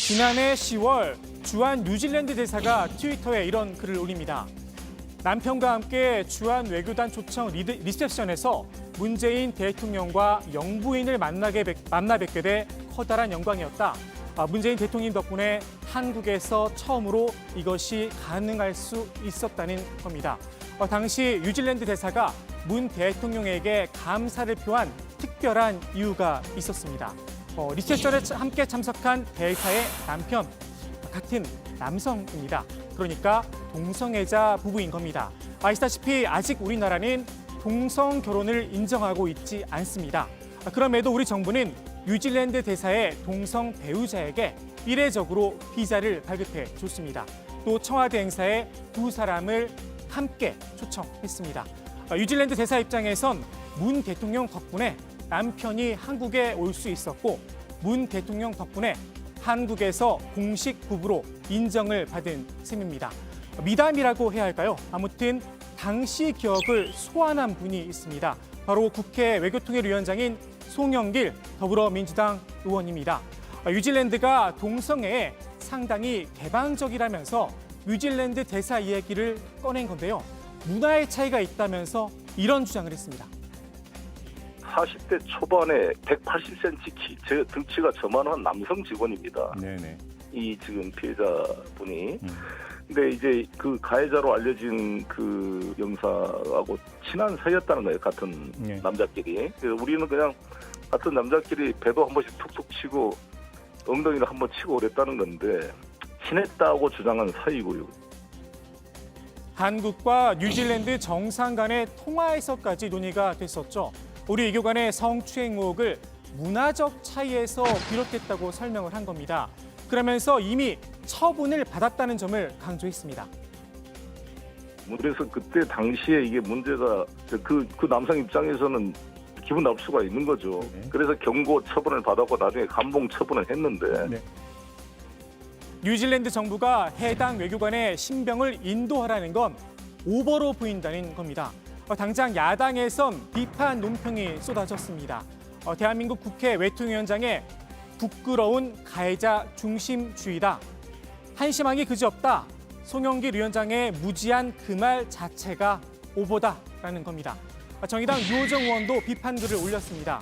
지난해 10월 주한 뉴질랜드 대사가 트위터에 이런 글을 올립니다. 남편과 함께 주한 외교단 초청 리셉션에서 문재인 대통령과 영부인을 만나 뵙게 돼 커다란 영광이었다. 문재인 대통령 덕분에 한국에서 처음으로 이것이 가능할 수 있었다는 겁니다. 당시 뉴질랜드 대사가 문 대통령에게 감사를 표한 특별한 이유가 있었습니다. 리셉션에 함께 참석한 대사의 남편, 같은 남성입니다. 그러니까 동성애자 부부인 겁니다. 아시다시피 아직 우리나라는 동성 결혼을 인정하고 있지 않습니다. 그럼에도 우리 정부는 뉴질랜드 대사의 동성 배우자에게 이례적으로 비자를 발급해 줬습니다. 또 청와대 행사에 두 사람을 함께 초청했습니다. 뉴질랜드 대사 입장에선 문 대통령 덕분에 남편이 한국에 올 수 있었고 문 대통령 덕분에 한국에서 공식 부부로 인정을 받은 셈입니다. 미담이라고 해야 할까요? 아무튼 당시 기억을 소환한 분이 있습니다. 바로 국회 외교통일위원장인 송영길 더불어민주당 의원입니다. 뉴질랜드가 동성애에 상당히 개방적이라면서 뉴질랜드 대사 이야기를 꺼낸 건데요. 문화의 차이가 있다면서 이런 주장을 했습니다. 40대 초반에 180cm 키, 제 등치가 저만한 남성 직원입니다. 네네. 이 지금 피해자분이. 근데 이제 그 가해자로 알려진 그 영사하고 친한 사이였다는 거예요. 같은 네. 남자끼리. 그래서 우리는 그냥 같은 남자끼리 배도 한 번씩 툭툭 치고 엉덩이를 한 번 치고 그랬다는 건데 친했다고 주장하는 사이고요. 한국과 뉴질랜드 정상 간의 통화에서까지 논의가 됐었죠. 우리 외교 간의 성추행 의혹을 문화적 차이에서 비롯됐다고 설명을 한 겁니다. 그러면서 이미 처분을 받았다는 점을 강조했습니다. 그래서 그때 당시에 이게 문제가 그 남성 입장에서는 기분 나쁠 수가 있는 거죠. 네. 그래서 경고 처분을 받았고 나중에 감봉 처분을 했는데 네. 뉴질랜드 정부가 해당 외교관의 신병을 인도하라는 건 오버로 보인다는 겁니다. 당장 야당에선 비판 논평이 쏟아졌습니다. 대한민국 국회 외통위원장의 부끄러운 가해자 중심주의다. 한심하기 그지없다. 송영길 위원장의 무지한 그 말 자체가 오버다라는 겁니다. 정의당 유호정 의원도 비판글을 올렸습니다.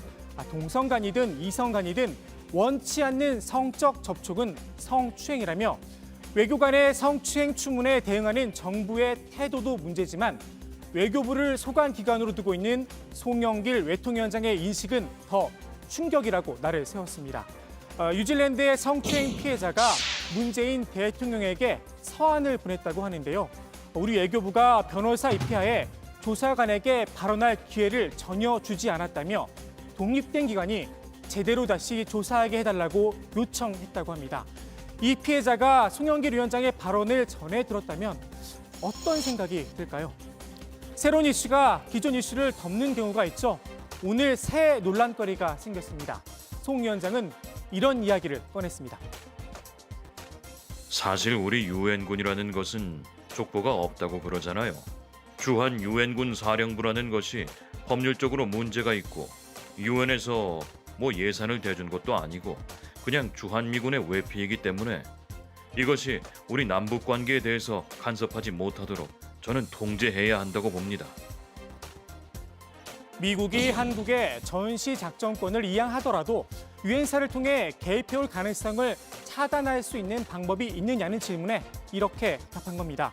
동성간이든 이성간이든 원치 않는 성적 접촉은 성추행이라며 외교관의 성추행 추문에 대응하는 정부의 태도도 문제지만 외교부를 소관기관으로 두고 있는 송영길 외통위원장의 인식은 더 충격이라고 날을 세웠습니다. 뉴질랜드의 성추행 피해자가 문재인 대통령에게 서한을 보냈다고 하는데요. 우리 외교부가 변호사 입회하에 조사관에게 발언할 기회를 전혀 주지 않았다며 독립된 기관이 제대로 다시 조사하게 해달라고 요청했다고 합니다. 이 피해자가 송영길 위원장의 발언을 전해 들었다면 어떤 생각이 들까요? 새로운 이슈가 기존 이슈를 덮는 경우가 있죠. 오늘 새 논란거리가 생겼습니다. 송 위원장은 이런 이야기를 꺼냈습니다. 사실 우리 유엔군이라는 것은 족보가 없다고 그러잖아요. 주한 유엔군 사령부라는 것이 법률적으로 문제가 있고 유엔에서 뭐 예산을 대준 것도 아니고 그냥 주한미군의 외피이기 때문에 이것이 우리 남북 관계에 대해서 간섭하지 못하도록 저는 통제해야 한다고 봅니다. 미국이 한국의 전시 작전권을 이양하더라도 유엔사를 통해 개입해올 가능성을 차단할 수 있는 방법이 있느냐는 질문에 이렇게 답한 겁니다.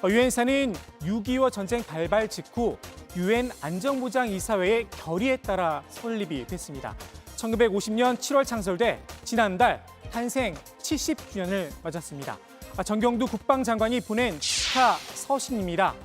유엔사는 6.25 전쟁 발발 직후 유엔 안전보장이사회의 결의에 따라 설립이 됐습니다. 1950년 7월 창설돼 지난달 탄생 70주년을 맞았습니다. 정경두 국방장관이 보낸 축하 서신입니다.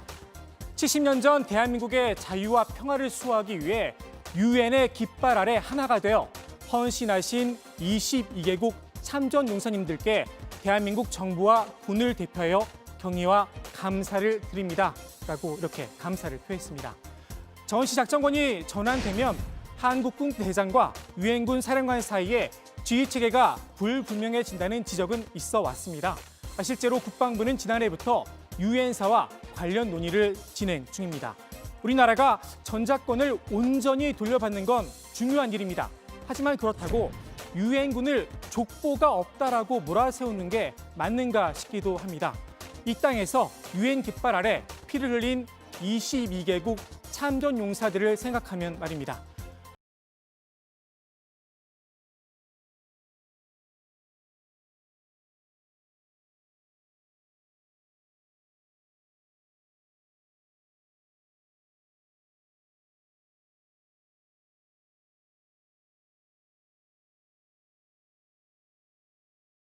70년 전 대한민국의 자유와 평화를 수호하기 위해 유엔의 깃발 아래 하나가 되어 헌신하신 22개국 참전 용사님들께 대한민국 정부와 군을 대표하여 경의와 감사를 드립니다. 라고 이렇게 감사를 표했습니다. 전시 작전권이 전환되면 한국군 대장과 유엔군 사령관 사이에 지휘체계가 불분명해진다는 지적은 있어 왔습니다. 실제로 국방부는 지난해부터 유엔사와 관련 논의를 진행 중입니다. 우리나라가 전작권을 온전히 돌려받는 건 중요한 일입니다. 하지만 그렇다고 유엔군을 족보가 없다라고 몰아세우는 게 맞는가 싶기도 합니다. 이 땅에서 유엔 깃발 아래 피를 흘린 22개국 참전 용사들을 생각하면 말입니다.